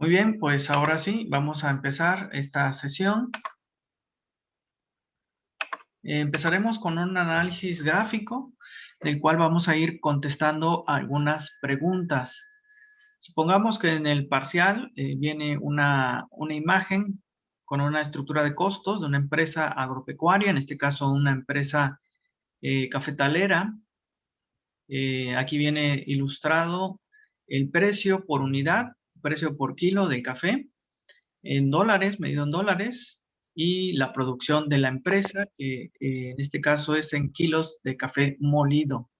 Muy bien, pues ahora sí, vamos a empezar esta sesión. Empezaremos con un análisis gráfico, del cual vamos a ir contestando algunas preguntas. Supongamos que en el parcial viene una imagen con una estructura de costos de una empresa agropecuaria, en este caso una empresa cafetalera. Aquí viene ilustrado el precio por unidad, precio por kilo del café, en dólares, medido en dólares, y la producción de la empresa, que en este caso es en kilos de café molido.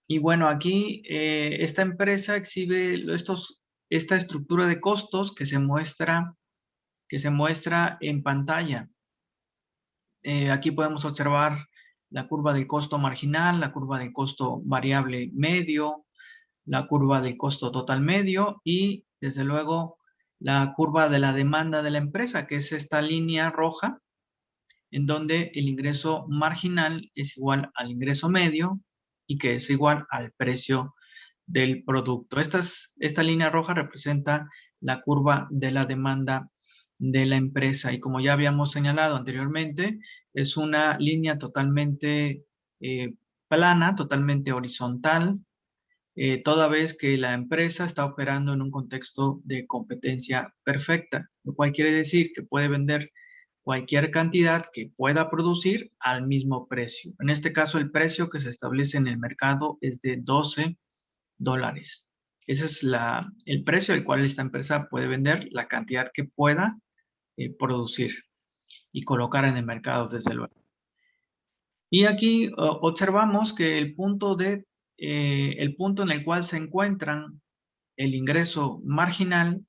Y bueno, aquí esta empresa exhibe esta estructura de costos que se muestra en pantalla. Aquí podemos observar la curva del costo marginal, la curva del costo variable medio, la curva del costo total medio y, desde luego, la curva de la demanda de la empresa, que es esta línea roja, en donde el ingreso marginal es igual al ingreso medio y que es igual al precio del producto. Esta línea roja representa la curva de la demanda de la empresa y, como ya habíamos señalado anteriormente, es una línea totalmente plana, totalmente horizontal, toda vez que la empresa está operando en un contexto de competencia perfecta, lo cual quiere decir que puede vender cualquier cantidad que pueda producir al mismo precio. En este caso, el precio que se establece en el mercado es de $12. Ese es el precio al cual esta empresa puede vender la cantidad que pueda producir y colocar en el mercado, desde luego. Y aquí observamos que el punto en el cual se encuentran el ingreso marginal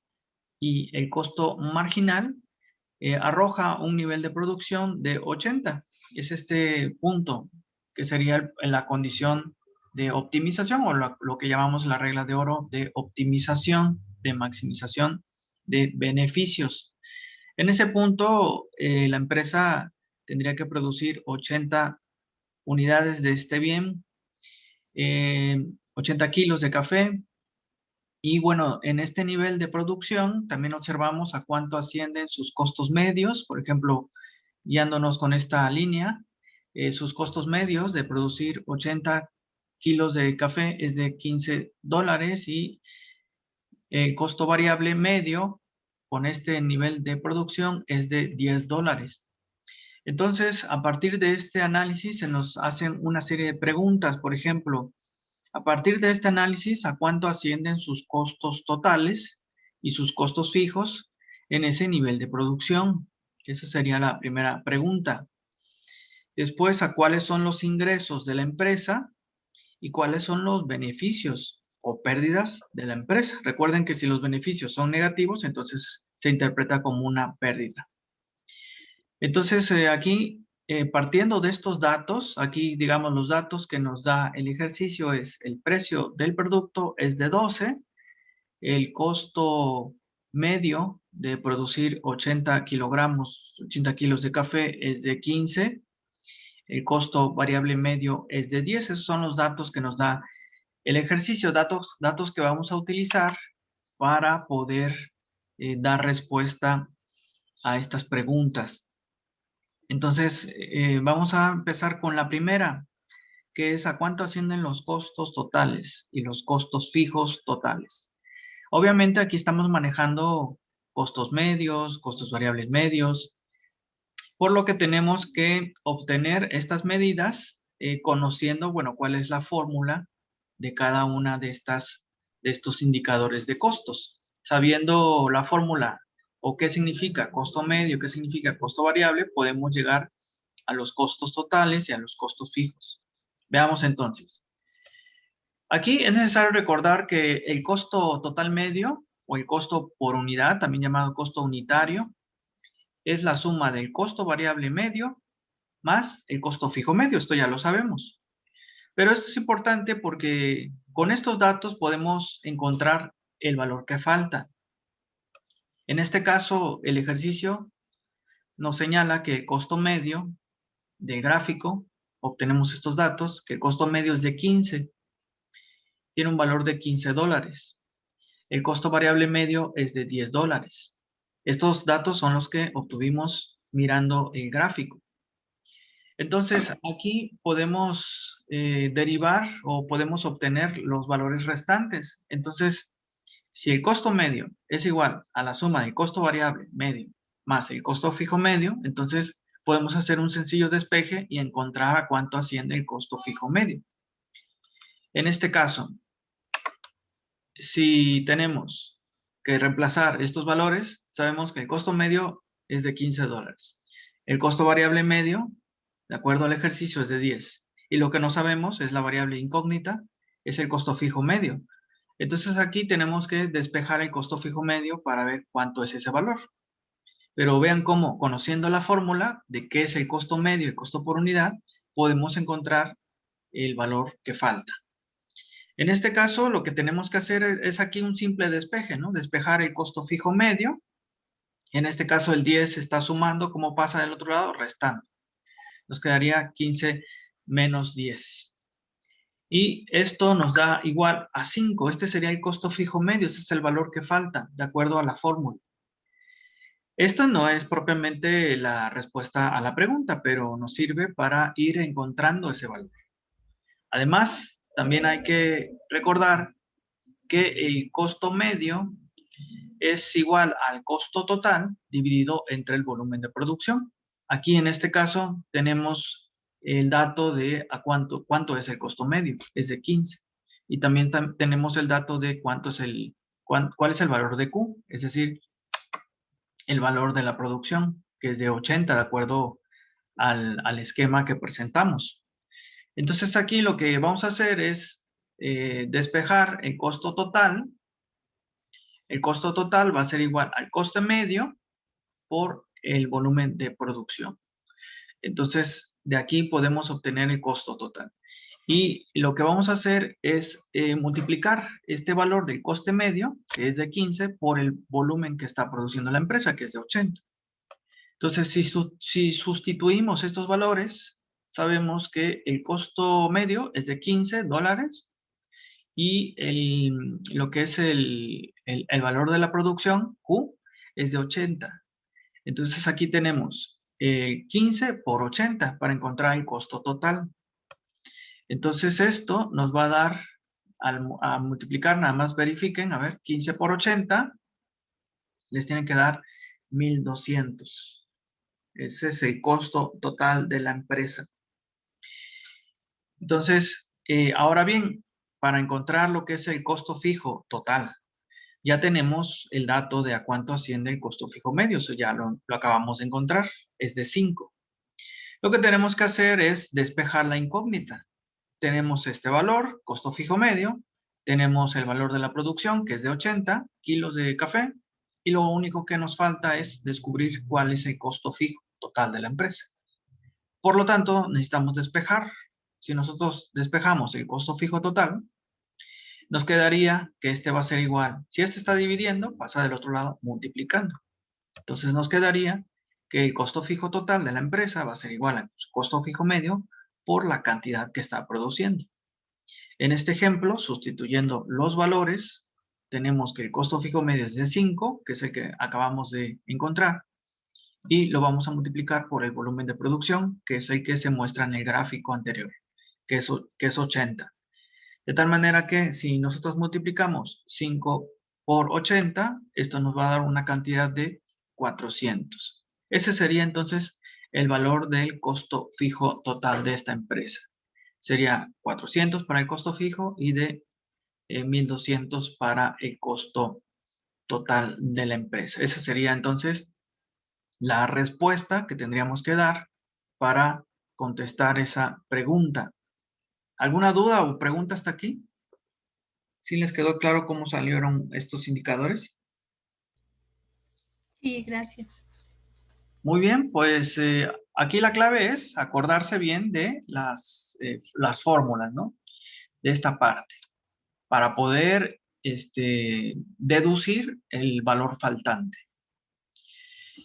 y el costo marginal arroja un nivel de producción de 80. Es este punto que sería la condición de optimización o lo que llamamos la regla de oro de optimización, de maximización de beneficios. En ese punto, la empresa tendría que producir 80 unidades de este bien, 80 kilos de café. Y bueno, en este nivel de producción también observamos a cuánto ascienden sus costos medios. Por ejemplo, guiándonos con esta línea, sus costos medios de producir 80 kilos de café es de $15 y el costo variable medio con este nivel de producción es de $10. Entonces, a partir de este análisis se nos hacen una serie de preguntas. Por ejemplo, a partir de este análisis, ¿a cuánto ascienden sus costos totales y sus costos fijos en ese nivel de producción? Esa sería la primera pregunta. Después, ¿a cuáles son los ingresos de la empresa y cuáles son los beneficios o pérdidas de la empresa? Recuerden que si los beneficios son negativos, entonces se interpreta como una pérdida. Entonces, aquí, partiendo de estos datos, aquí, digamos, los datos que nos da el ejercicio es el precio del producto es de 12, el costo medio de producir 80 kilogramos, 80 kilos de café es de 15, el costo variable medio es de 10. Esos son los datos que nos da el ejercicio, datos que vamos a utilizar para poder dar respuesta a estas preguntas. Entonces, vamos a empezar con la primera, que es a cuánto ascienden los costos totales y los costos fijos totales. Obviamente aquí estamos manejando costos medios, costos variables medios, por lo que tenemos que obtener estas medidas conociendo, bueno, cuál es la fórmula de cada una de estos indicadores de costos. Sabiendo la fórmula o qué significa costo medio, qué significa costo variable, podemos llegar a los costos totales y a los costos fijos. Veamos entonces. Aquí es necesario recordar que el costo total medio o el costo por unidad, también llamado costo unitario, es la suma del costo variable medio más el costo fijo medio. Esto ya lo sabemos. Pero esto es importante porque con estos datos podemos encontrar el valor que falta. En este caso, el ejercicio nos señala que el costo medio del gráfico, obtenemos estos datos, que el costo medio es de 15, tiene un valor de $15. el costo variable medio es de $10. Estos datos son los que obtuvimos mirando el gráfico. Entonces, aquí podemos derivar o podemos obtener los valores restantes. Entonces, si el costo medio es igual a la suma del costo variable medio más el costo fijo medio, entonces podemos hacer un sencillo despeje y encontrar a cuánto asciende el costo fijo medio. En este caso, si tenemos que reemplazar estos valores, sabemos que el costo medio es de $15. El costo variable medio, de acuerdo al ejercicio, es de 10. Y lo que no sabemos es la variable incógnita, es el costo fijo medio. Entonces aquí tenemos que despejar el costo fijo medio para ver cuánto es ese valor. Pero vean cómo, conociendo la fórmula de qué es el costo medio y costo por unidad, podemos encontrar el valor que falta. En este caso, lo que tenemos que hacer es aquí un simple despeje, ¿no? Despejar el costo fijo medio. En este caso, el 10 está sumando. ¿Cómo pasa del otro lado? Restando. Nos quedaría 15 menos 10. Y esto nos da igual a 5. Este sería el costo fijo medio. Ese es el valor que falta, de acuerdo a la fórmula. Esto no es propiamente la respuesta a la pregunta, pero nos sirve para ir encontrando ese valor. Además, también hay que recordar que el costo medio es igual al costo total dividido entre el volumen de producción. Aquí en este caso tenemos el dato de cuánto es el costo medio, es de 15. Y también tenemos el dato de cuál es el valor de Q, es decir, el valor de la producción, que es de 80 de acuerdo al esquema que presentamos. Entonces aquí lo que vamos a hacer es despejar el costo total. El costo total va a ser igual al coste medio por el volumen de producción. Entonces, de aquí podemos obtener el costo total. Y lo que vamos a hacer es multiplicar este valor del coste medio, que es de 15, por el volumen que está produciendo la empresa, que es de 80. Entonces, si sustituimos estos valores, sabemos que el costo medio es de $15 y lo que es el valor de la producción, Q, es de 80. Entonces aquí tenemos 15 por 80 para encontrar el costo total. Entonces esto nos va a dar, a multiplicar, nada más verifiquen, a ver, 15 por 80, les tienen que dar 1,200. Ese es el costo total de la empresa. Entonces, ahora bien, para encontrar lo que es el costo fijo total, ya tenemos el dato de a cuánto asciende el costo fijo medio, eso ya lo acabamos de encontrar, es de 5. Lo que tenemos que hacer es despejar la incógnita. Tenemos este valor, costo fijo medio, tenemos el valor de la producción, que es de 80 kilos de café, y lo único que nos falta es descubrir cuál es el costo fijo total de la empresa. Por lo tanto, necesitamos despejar. Si nosotros despejamos el costo fijo total, nos quedaría que este va a ser igual. Si este está dividiendo, pasa del otro lado multiplicando. Entonces nos quedaría que el costo fijo total de la empresa va a ser igual al costo fijo medio por la cantidad que está produciendo. En este ejemplo, sustituyendo los valores, tenemos que el costo fijo medio es de 5, que es el que acabamos de encontrar, y lo vamos a multiplicar por el volumen de producción, que es el que se muestra en el gráfico anterior, que es 80. De tal manera que si nosotros multiplicamos 5 por 80, esto nos va a dar una cantidad de 400. Ese sería entonces el valor del costo fijo total de esta empresa. Sería 400 para el costo fijo y de 1,200 para el costo total de la empresa. Esa sería entonces la respuesta que tendríamos que dar para contestar esa pregunta. ¿Alguna duda o pregunta hasta aquí? ¿Sí les quedó claro cómo salieron estos indicadores? Sí, gracias. Muy bien, pues aquí la clave es acordarse bien de las fórmulas, ¿no? De esta parte, para poder deducir el valor faltante.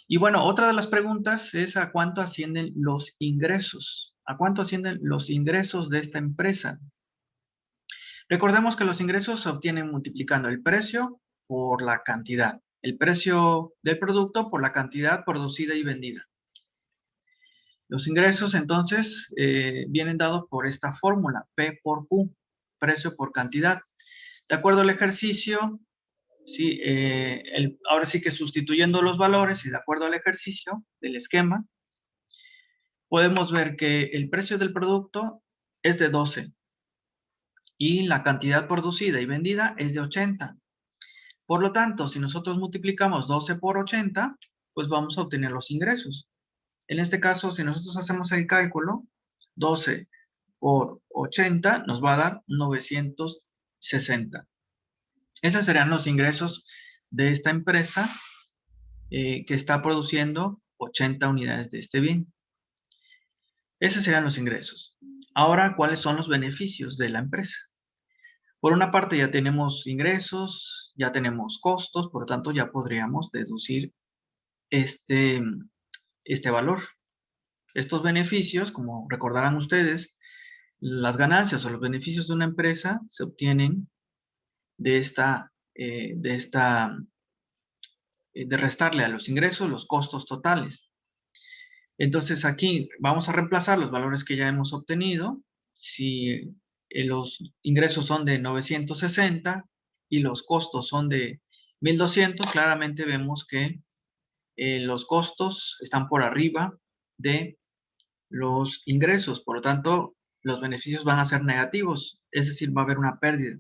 Y bueno, otra de las preguntas es ¿a cuánto ascienden los ingresos? ¿A cuánto ascienden los ingresos de esta empresa? Recordemos que los ingresos se obtienen multiplicando el precio por la cantidad. El precio del producto por la cantidad producida y vendida. Los ingresos, entonces, vienen dados por esta fórmula, P por Q, precio por cantidad. De acuerdo al ejercicio, sí, ahora sí que sustituyendo los valores y de acuerdo al ejercicio del esquema, podemos ver que el precio del producto es de 12 y la cantidad producida y vendida es de 80. Por lo tanto, si nosotros multiplicamos 12 por 80, pues vamos a obtener los ingresos. En este caso, si nosotros hacemos el cálculo, 12 por 80 nos va a dar 960. Esos serían los ingresos de esta empresa que está produciendo 80 unidades de este bien. Esos serían los ingresos. Ahora, ¿cuáles son los beneficios de la empresa? Por una parte, ya tenemos ingresos, ya tenemos costos, por lo tanto, ya podríamos deducir este valor. Estos beneficios, como recordarán ustedes, las ganancias o los beneficios de una empresa se obtienen de restarle a los ingresos los costos totales. Entonces aquí vamos a reemplazar los valores que ya hemos obtenido. Si los ingresos son de 960 y los costos son de 1200, claramente vemos que los costos están por arriba de los ingresos. Por lo tanto, los beneficios van a ser negativos, es decir, va a haber una pérdida.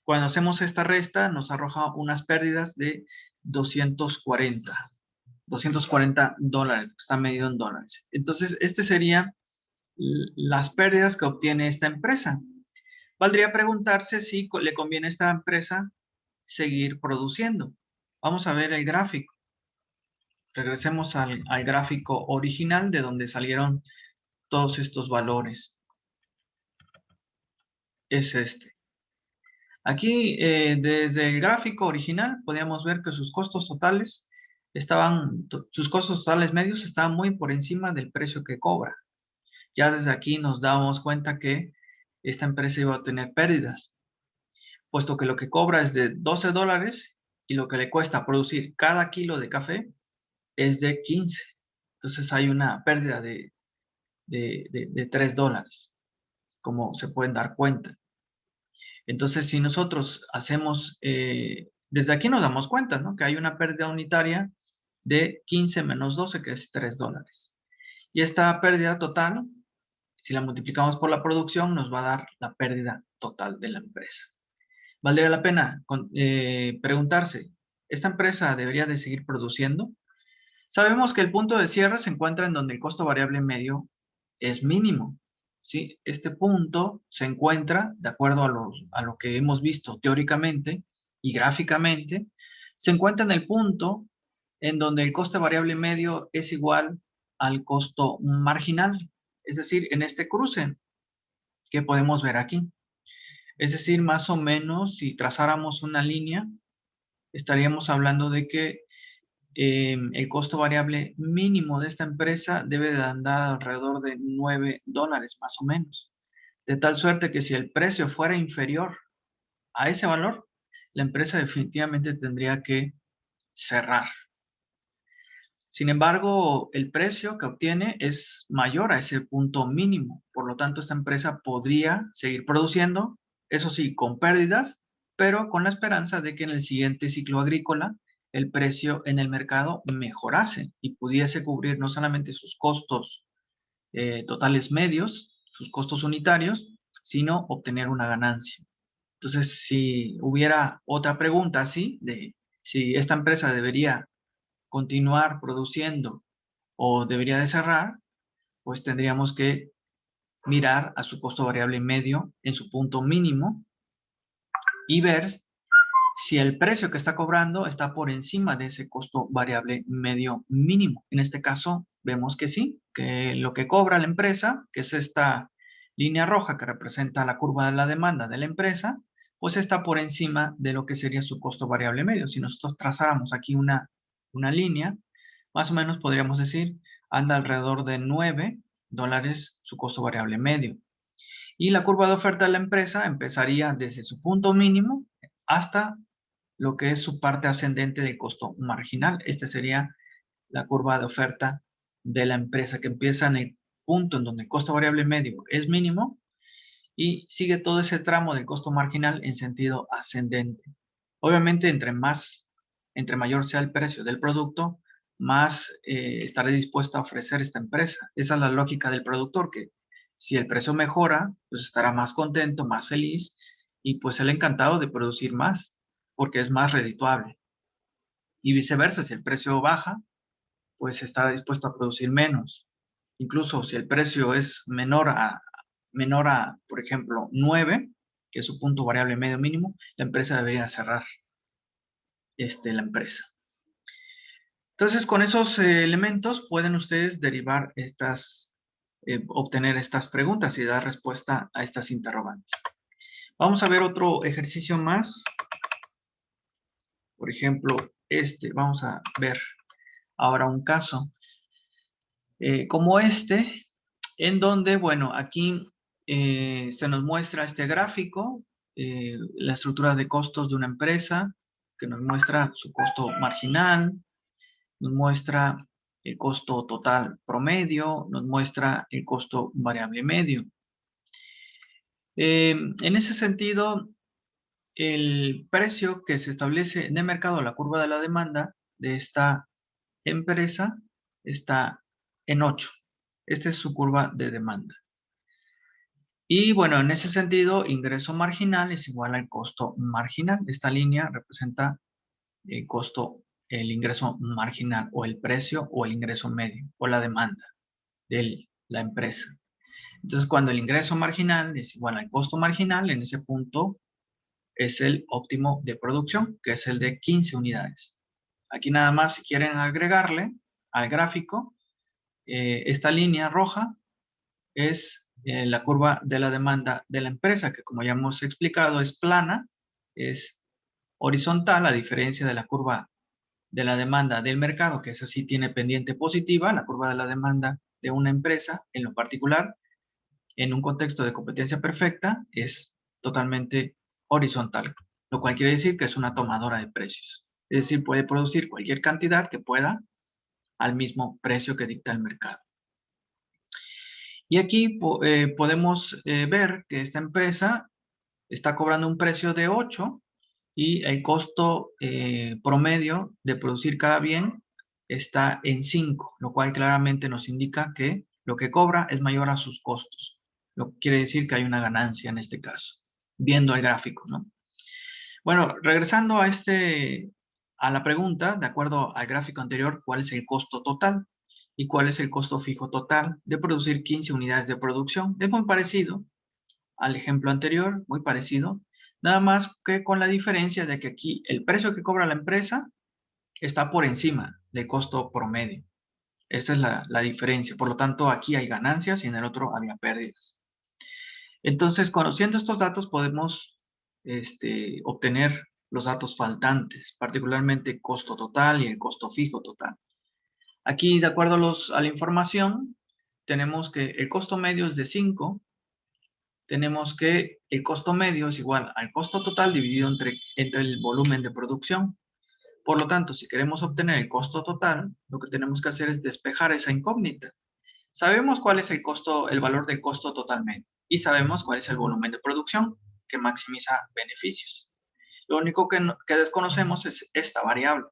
Cuando hacemos esta resta, nos arroja unas pérdidas de 240 dólares, está medido en dólares. Entonces, este serían las pérdidas que obtiene esta empresa. Valdría preguntarse si le conviene a esta empresa seguir produciendo. Vamos a ver el gráfico. Regresemos al gráfico original de donde salieron todos estos valores. Es este. Aquí, desde el gráfico original, podíamos ver que sus costos totales medios estaban muy por encima del precio que cobra. Ya desde aquí nos damos cuenta que esta empresa iba a tener pérdidas, puesto que lo que cobra es de 12 dólares y lo que le cuesta producir cada kilo de café es de 15. Entonces hay una pérdida de 3 dólares, como se pueden dar cuenta. Entonces, si nosotros hacemos, desde aquí nos damos cuenta, ¿no? Que hay una pérdida unitaria de 15 menos 12, que es 3 dólares. Y esta pérdida total, si la multiplicamos por la producción, nos va a dar la pérdida total de la empresa. Valdría la pena preguntarse, ¿esta empresa debería de seguir produciendo? Sabemos que el punto de cierre se encuentra en donde el costo variable medio es mínimo. ¿Sí? Este punto se encuentra, de acuerdo a lo que hemos visto teóricamente y gráficamente, se encuentra en el punto en donde el coste variable medio es igual al costo marginal, es decir, en este cruce que podemos ver aquí. Es decir, más o menos, si trazáramos una línea, estaríamos hablando de que el costo variable mínimo de esta empresa debe de andar alrededor de 9 dólares, más o menos. De tal suerte que si el precio fuera inferior a ese valor, la empresa definitivamente tendría que cerrar. Sin embargo, el precio que obtiene es mayor a ese punto mínimo. Por lo tanto, esta empresa podría seguir produciendo, eso sí, con pérdidas, pero con la esperanza de que en el siguiente ciclo agrícola el precio en el mercado mejorase y pudiese cubrir no solamente sus costos totales medios, sus costos unitarios, sino obtener una ganancia. Entonces, si hubiera otra pregunta así, de si esta empresa debería continuar produciendo o debería de cerrar, pues tendríamos que mirar a su costo variable medio en su punto mínimo y ver si el precio que está cobrando está por encima de ese costo variable medio mínimo. En este caso, vemos que sí, que lo que cobra la empresa, que es esta línea roja que representa la curva de la demanda de la empresa, pues está por encima de lo que sería su costo variable medio. Si nosotros trazáramos aquí una línea, más o menos podríamos decir, anda alrededor de 9 dólares su costo variable medio. Y la curva de oferta de la empresa empezaría desde su punto mínimo hasta lo que es su parte ascendente del costo marginal. Esta sería la curva de oferta de la empresa, que empieza en el punto en donde el costo variable medio es mínimo y sigue todo ese tramo del costo marginal en sentido ascendente. Obviamente, entre mayor sea el precio del producto, más estaré dispuesto a ofrecer esta empresa. Esa es la lógica del productor, que si el precio mejora, pues estará más contento, más feliz, y pues él encantado de producir más, porque es más redituable. Y viceversa, si el precio baja, pues estará dispuesto a producir menos. Incluso si el precio es menor a, por ejemplo, 9, que es su punto variable medio mínimo, la empresa debería cerrar la empresa. Entonces, con esos elementos pueden ustedes derivar obtener estas preguntas y dar respuesta a estas interrogantes. Vamos a ver otro ejercicio más. Por ejemplo, vamos a ver ahora un caso como en donde, bueno, aquí se nos muestra este gráfico, la estructura de costos de una empresa, que nos muestra su costo marginal, nos muestra el costo total promedio, nos muestra el costo variable medio. En ese sentido, el precio que se establece en el mercado, la curva de la demanda de esta empresa, está en 8. Esta es su curva de demanda. Y bueno, en ese sentido, ingreso marginal es igual al costo marginal. Esta línea representa el ingreso marginal, o el precio, o el ingreso medio, o la demanda de la empresa. Entonces, cuando el ingreso marginal es igual al costo marginal, en ese punto es el óptimo de producción, que es el de 15 unidades. Aquí nada más, si quieren agregarle al gráfico, esta línea roja es la curva de la demanda de la empresa, que como ya hemos explicado es plana, es horizontal, a diferencia de la curva de la demanda del mercado, que esa sí tiene pendiente positiva. La curva de la demanda de una empresa, en lo particular, en un contexto de competencia perfecta, es totalmente horizontal, lo cual quiere decir que es una tomadora de precios. Es decir, puede producir cualquier cantidad que pueda al mismo precio que dicta el mercado. Y aquí podemos ver que esta empresa está cobrando un precio de 8 y el costo promedio de producir cada bien está en 5, lo cual claramente nos indica que lo que cobra es mayor a sus costos. Lo que quiere decir que hay una ganancia en este caso, viendo el gráfico, ¿no? Bueno, regresando a la pregunta, de acuerdo al gráfico anterior, ¿cuál es el costo total? ¿Y cuál es el costo fijo total de producir 15 unidades de producción? Es muy parecido al ejemplo anterior, muy parecido, nada más que con la diferencia de que aquí el precio que cobra la empresa está por encima del costo promedio. Esa es la diferencia. Por lo tanto, aquí hay ganancias y en el otro había pérdidas. Entonces, conociendo estos datos, podemos obtener los datos faltantes, particularmente costo total y el costo fijo total. Aquí, de acuerdo a la información, tenemos que el costo medio es de 5, tenemos que el costo medio es igual al costo total dividido entre el volumen de producción. Por lo tanto, si queremos obtener el costo total, lo que tenemos que hacer es despejar esa incógnita. Sabemos cuál es el valor del costo total medio, y sabemos cuál es el volumen de producción que maximiza beneficios. Lo único que desconocemos es esta variable.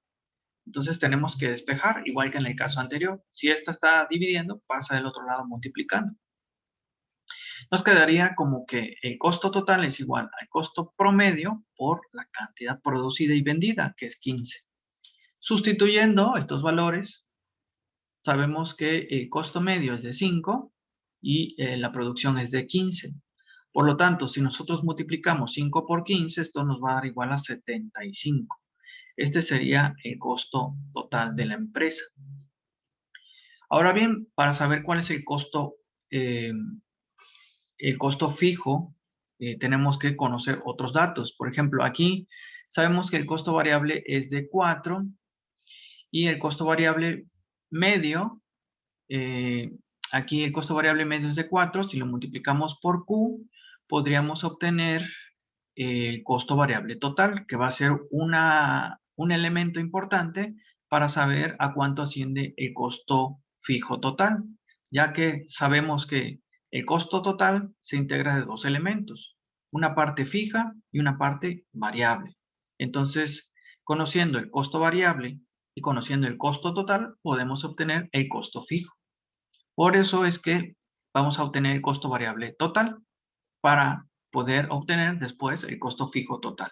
Entonces tenemos que despejar, igual que en el caso anterior. Si esta está dividiendo, pasa del otro lado multiplicando. Nos quedaría como que el costo total es igual al costo promedio por la cantidad producida y vendida, que es 15. Sustituyendo estos valores, sabemos que el costo medio es de 5 y la producción es de 15. Por lo tanto, si nosotros multiplicamos 5 por 15, esto nos va a dar igual a 75. Este sería el costo total de la empresa. Ahora bien, para saber cuál es el costo fijo, tenemos que conocer otros datos. Por ejemplo, aquí sabemos que el costo variable es de 4 y el costo variable medio, aquí el costo variable medio es de 4. Si lo multiplicamos por Q, podríamos obtener el costo variable total, que va a ser un elemento importante para saber a cuánto asciende el costo fijo total, ya que sabemos que el costo total se integra de dos elementos, una parte fija y una parte variable. Entonces, conociendo el costo variable y conociendo el costo total, podemos obtener el costo fijo. Por eso es que vamos a obtener el costo variable total para poder obtener después el costo fijo total.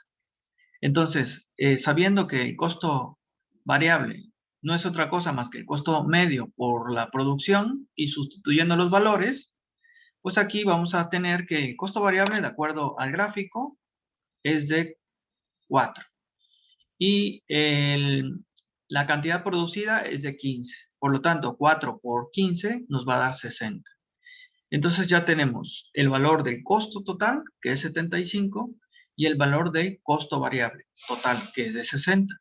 Entonces, sabiendo que el costo variable no es otra cosa más que el costo medio por la producción y sustituyendo los valores, pues aquí vamos a tener que el costo variable, de acuerdo al gráfico, es de 4 y la cantidad producida es de 15. Por lo tanto, 4 por 15 nos va a dar 60. Entonces ya tenemos el valor del costo total, que es 75, y el valor del costo variable total, que es de 60.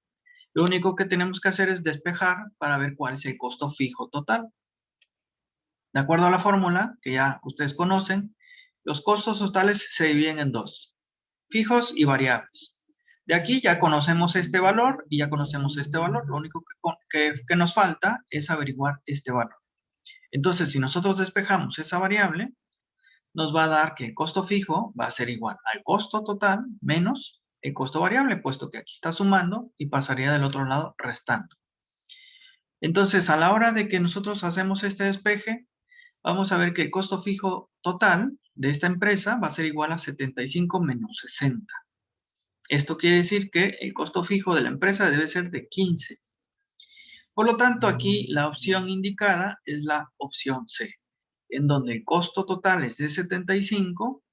Lo único que tenemos que hacer es despejar para ver cuál es el costo fijo total. De acuerdo a la fórmula, que ya ustedes conocen, los costos totales se dividen en dos, fijos y variables. De aquí ya conocemos este valor y ya conocemos este valor. Lo único que nos falta es averiguar este valor. Entonces, si nosotros despejamos esa variable, nos va a dar que el costo fijo va a ser igual al costo total menos el costo variable, puesto que aquí está sumando y pasaría del otro lado restando. Entonces, a la hora de que nosotros hacemos este despeje, vamos a ver que el costo fijo total de esta empresa va a ser igual a 75 menos 60. Esto quiere decir que el costo fijo de la empresa debe ser de 15. Por lo tanto, aquí la opción indicada es la opción C, en donde el costo total es de 75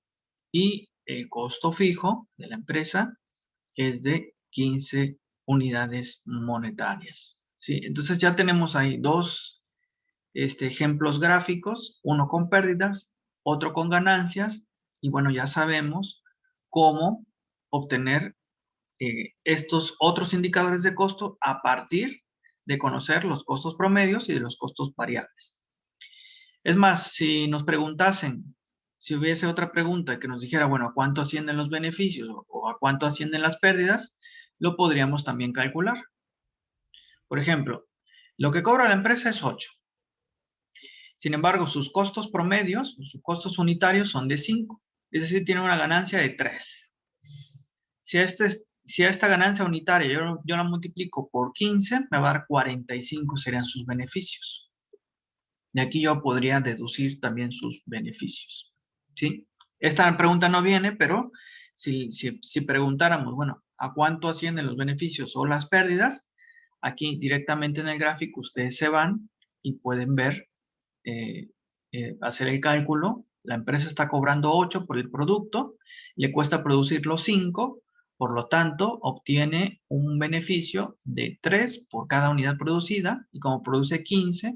y el costo fijo de la empresa es de 15 unidades monetarias. ¿Sí? Entonces ya tenemos ahí dos ejemplos gráficos, uno con pérdidas, otro con ganancias, y bueno, ya sabemos cómo obtener estos otros indicadores de costo a partir de conocer los costos promedios y de los costos variables. Es más, si nos preguntasen, si hubiese otra pregunta que nos dijera, bueno, ¿a cuánto ascienden los beneficios o a cuánto ascienden las pérdidas? Lo podríamos también calcular. Por ejemplo, lo que cobra la empresa es 8. Sin embargo, sus costos promedios, sus costos unitarios son de 5. Es decir, tiene una ganancia de 3. Si a esta ganancia unitaria yo la multiplico por 15, me va a dar 45 serían sus beneficios. De aquí yo podría deducir también sus beneficios. ¿Sí? Esta pregunta no viene, pero si preguntáramos, bueno, ¿a cuánto ascienden los beneficios o las pérdidas? Aquí directamente en el gráfico ustedes se van y pueden ver, hacer el cálculo. La empresa está cobrando 8 por el producto, le cuesta producirlo 5, por lo tanto obtiene un beneficio de 3 por cada unidad producida y como produce 15,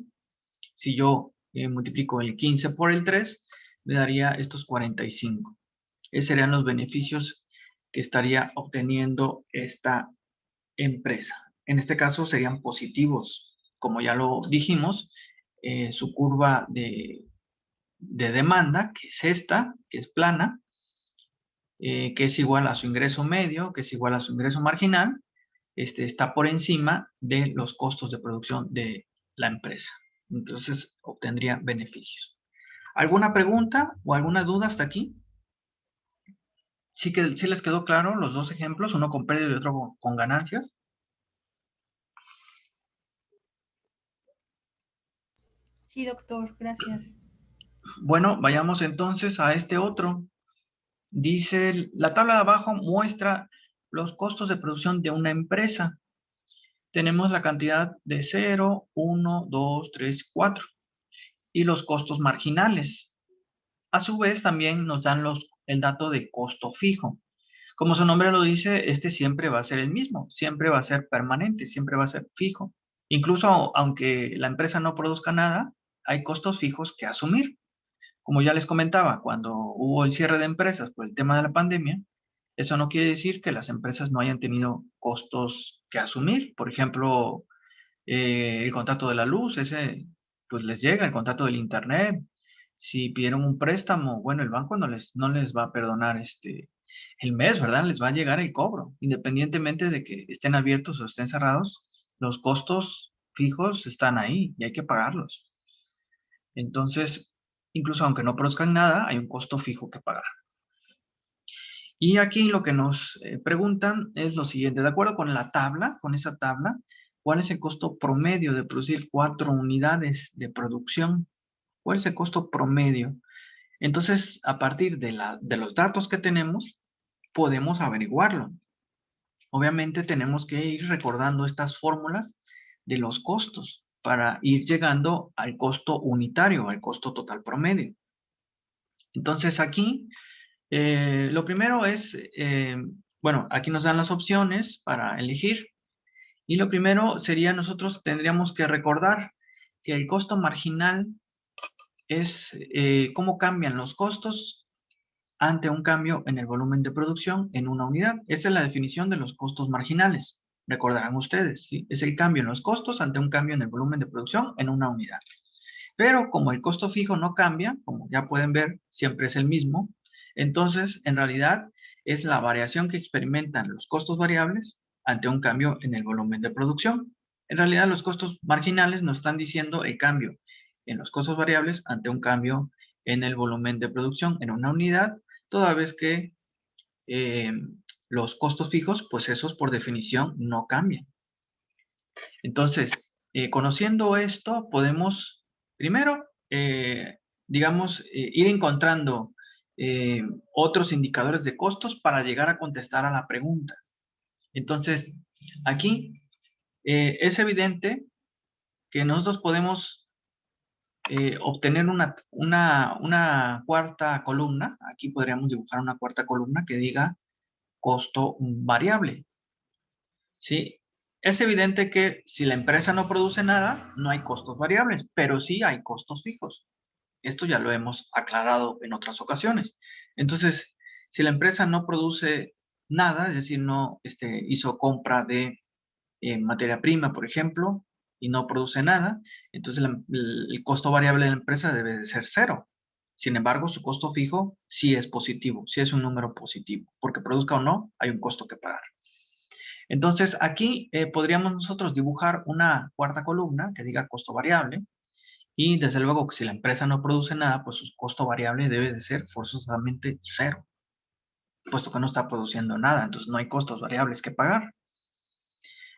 si yo multiplico el 15 por el 3, me daría estos 45. Esos serían los beneficios que estaría obteniendo esta empresa. En este caso serían positivos. Como ya lo dijimos, su curva de demanda, que es esta, que es plana, que es igual a su ingreso medio, que es igual a su ingreso marginal, está por encima de los costos de producción de la empresa. Entonces obtendría beneficios. ¿Alguna pregunta o alguna duda hasta aquí? ¿Sí les quedó claro los dos ejemplos, uno con pérdida y otro con ganancias? Sí, doctor, gracias. Bueno, vayamos entonces a este otro. Dice, la tabla de abajo muestra los costos de producción de una empresa. Tenemos la cantidad de 0, 1, 2, 3, 4 y los costos marginales. A su vez, también nos dan el dato de costo fijo. Como su nombre lo dice, este siempre va a ser el mismo, siempre va a ser permanente, siempre va a ser fijo. Incluso aunque la empresa no produzca nada, hay costos fijos que asumir. Como ya les comentaba, cuando hubo el cierre de empresas por el tema de la pandemia, eso no quiere decir que las empresas no hayan tenido costos que asumir. Por ejemplo, el contrato de la luz, ese pues les llega, el contrato del internet. Si pidieron un préstamo, bueno, el banco no les va a perdonar el mes, ¿verdad? Les va a llegar el cobro, independientemente de que estén abiertos o estén cerrados, los costos fijos están ahí y hay que pagarlos. Entonces, incluso aunque no produzcan nada, hay un costo fijo que pagar. Y aquí lo que nos preguntan es lo siguiente, de acuerdo con la tabla, con esa tabla, ¿cuál es el costo promedio de producir 4 unidades de producción? ¿Cuál es el costo promedio? Entonces, a partir de los datos que tenemos, podemos averiguarlo. Obviamente tenemos que ir recordando estas fórmulas de los costos para ir llegando al costo unitario, al costo total promedio. Entonces aquí, lo primero es, bueno, aquí nos dan las opciones para elegir. Y lo primero sería, nosotros tendríamos que recordar que el costo marginal es cómo cambian los costos ante un cambio en el volumen de producción en una unidad. Esa es la definición de los costos marginales. Recordarán ustedes, ¿sí? Es el cambio en los costos ante un cambio en el volumen de producción en una unidad. Pero como el costo fijo no cambia, como ya pueden ver, siempre es el mismo, entonces en realidad es la variación que experimentan los costos variables ante un cambio en el volumen de producción. En realidad los costos marginales nos están diciendo el cambio en los costos variables ante un cambio en el volumen de producción en una unidad, toda vez que eh, los costos fijos, pues esos por definición no cambian. Entonces, conociendo esto, podemos primero, digamos, ir encontrando otros indicadores de costos para llegar a contestar a la pregunta. Entonces, aquí es evidente que nosotros podemos obtener una cuarta columna. Aquí podríamos dibujar una cuarta columna que diga costo variable. ¿Sí? Es evidente que si la empresa no produce nada, no hay costos variables, pero sí hay costos fijos. Esto ya lo hemos aclarado en otras ocasiones. Entonces, si la empresa no produce nada, es decir, no hizo compra de materia prima, por ejemplo, y no produce nada, entonces el costo variable de la empresa debe de ser cero. Sin embargo, su costo fijo sí es positivo, sí es un número positivo, porque produzca o no, hay un costo que pagar. Entonces, aquí podríamos nosotros dibujar una cuarta columna que diga costo variable y desde luego que si la empresa no produce nada, pues su costo variable debe de ser forzosamente cero, puesto que no está produciendo nada, entonces no hay costos variables que pagar.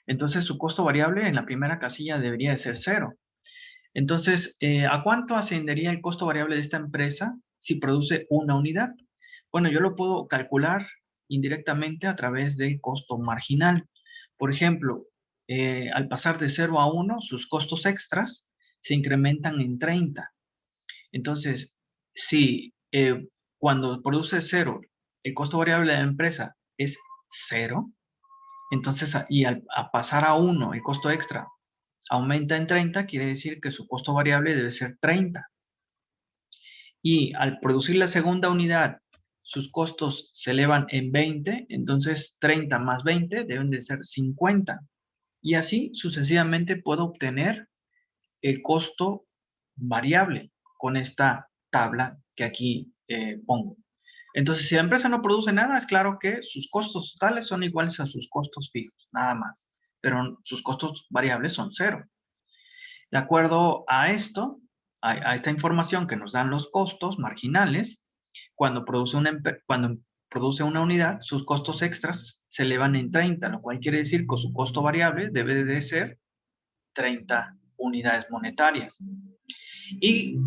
Entonces, su costo variable en la primera casilla debería de ser cero. Entonces, ¿a cuánto ascendería el costo variable de esta empresa si produce una unidad? Bueno, yo lo puedo calcular indirectamente a través del costo marginal. Por ejemplo, al pasar de 0 a 1, sus costos extras se incrementan en 30. Entonces, si cuando produce 0, el costo variable de la empresa es 0, entonces, y a pasar a 1, el costo extra aumenta en 30, quiere decir que su costo variable debe ser 30. Y al producir la segunda unidad, sus costos se elevan en 20, entonces 30 más 20 deben de ser 50. Y así sucesivamente puedo obtener el costo variable con esta tabla que aquí pongo. Entonces, si la empresa no produce nada, es claro que sus costos totales son iguales a sus costos fijos, nada más. Pero sus costos variables son cero. De acuerdo a esto, a esta información que nos dan los costos marginales, cuando produce una unidad, sus costos extras se elevan en 30, lo cual quiere decir que su costo variable debe de ser 30 unidades monetarias. Y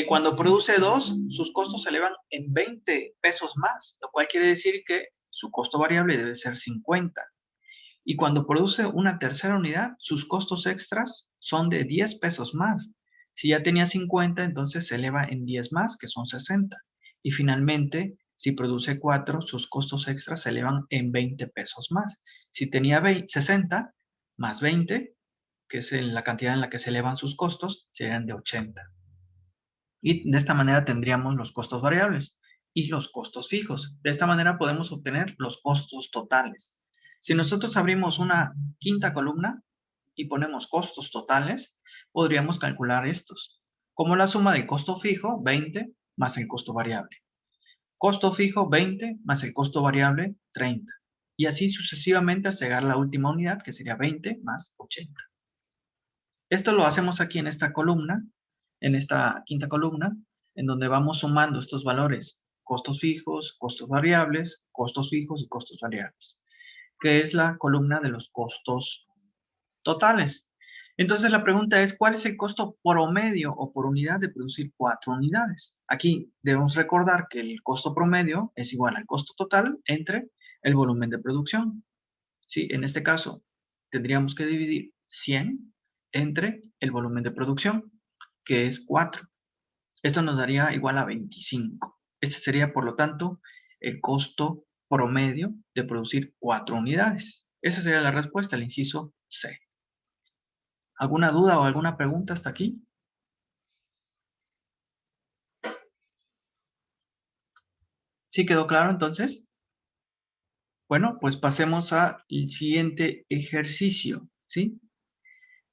cuando produce dos, sus costos se elevan en 20 pesos más, lo cual quiere decir que su costo variable debe ser 50. Y cuando produce una tercera unidad, sus costos extras son de 10 pesos más. Si ya tenía 50, entonces se eleva en 10 más, que son 60. Y finalmente, si produce 4, sus costos extras se elevan en 20 pesos más. Si tenía 60 más 20, que es la cantidad en la que se elevan sus costos, serían de 80. Y de esta manera tendríamos los costos variables y los costos fijos. De esta manera podemos obtener los costos totales. Si nosotros abrimos una quinta columna y ponemos costos totales, podríamos calcular estos, como la suma del costo fijo, 20, más el costo variable. Costo fijo 20 más el costo variable 30. Y así sucesivamente hasta llegar a la última unidad, que sería 20 más 80. Esto lo hacemos aquí en esta columna, en esta quinta columna, en donde vamos sumando estos valores, costos fijos, costos variables, costos fijos y costos variables, que es la columna de los costos totales. Entonces la pregunta es, ¿cuál es el costo promedio o por unidad de producir 4 unidades? Aquí debemos recordar que el costo promedio es igual al costo total entre el volumen de producción. ¿Sí? En este caso, tendríamos que dividir 100 entre el volumen de producción, que es 4. Esto nos daría igual a 25. Este sería, por lo tanto, el costo promedio de producir 4 unidades. Esa sería la respuesta al inciso C. ¿Alguna duda o alguna pregunta hasta aquí? ¿Sí quedó claro entonces? Bueno, pues pasemos al siguiente ejercicio, ¿sí?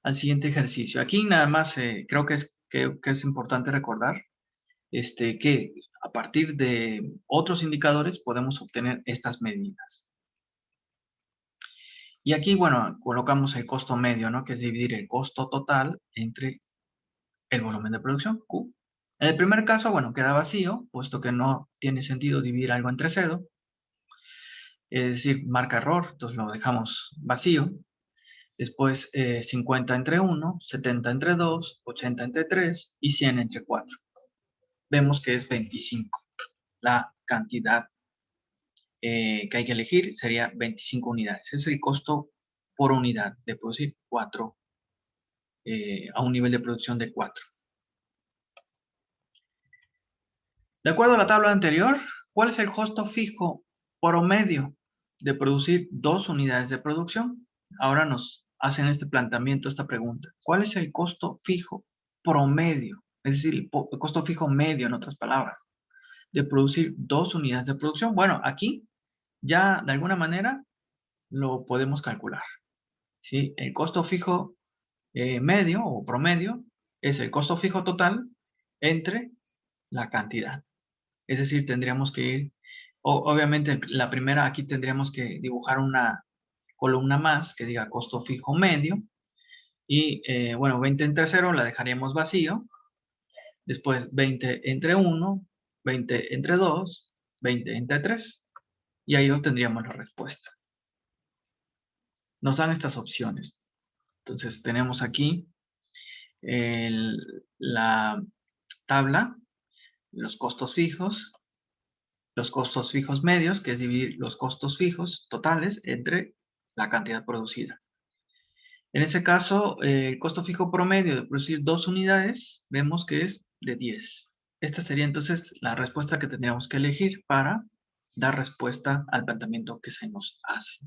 Al siguiente ejercicio. Aquí nada más creo que es importante recordar que a partir de otros indicadores podemos obtener estas medidas. Y aquí, bueno, colocamos el costo medio, ¿no? Que es dividir el costo total entre el volumen de producción, Q. En el primer caso, bueno, queda vacío, puesto que no tiene sentido dividir algo entre cero. Es decir, marca error, entonces lo dejamos vacío. Después 50 entre 1, 70 entre 2, 80 entre 3 y 100 entre 4. Vemos que es 25. La cantidad que hay que elegir sería 25 unidades. Ese es el costo por unidad de producir 4 a un nivel de producción de 4. De acuerdo a la tabla anterior, ¿cuál es el costo fijo promedio de producir 2 unidades de producción? Ahora nos hacen este planteamiento, esta pregunta. ¿Cuál es el costo fijo promedio? Es decir, el costo fijo medio, en otras palabras, de producir 2 unidades de producción. Bueno, aquí ya de alguna manera lo podemos calcular. ¿Sí? El costo fijo medio o promedio es el costo fijo total entre la cantidad. Es decir, tendríamos que ir, obviamente la primera aquí tendríamos que dibujar una columna más que diga costo fijo medio y bueno, 20 entre 0 la dejaríamos vacío, después 20 entre 1, 20 entre 2, 20 entre 3 y ahí obtendríamos la respuesta. Nos dan estas opciones. Entonces tenemos aquí la tabla, los costos fijos medios, que es dividir los costos fijos totales entre la cantidad producida. En ese caso, el costo fijo promedio de producir 2 unidades, vemos que es de 10. Esta sería entonces la respuesta que tendríamos que elegir para dar respuesta al planteamiento que se nos hace.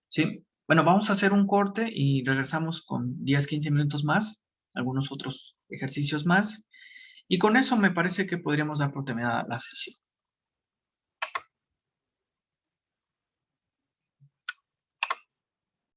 ¿Sí? Bueno, vamos a hacer un corte y regresamos con 10-15 minutos más, algunos otros ejercicios más. Y con eso me parece que podríamos dar por terminada la sesión.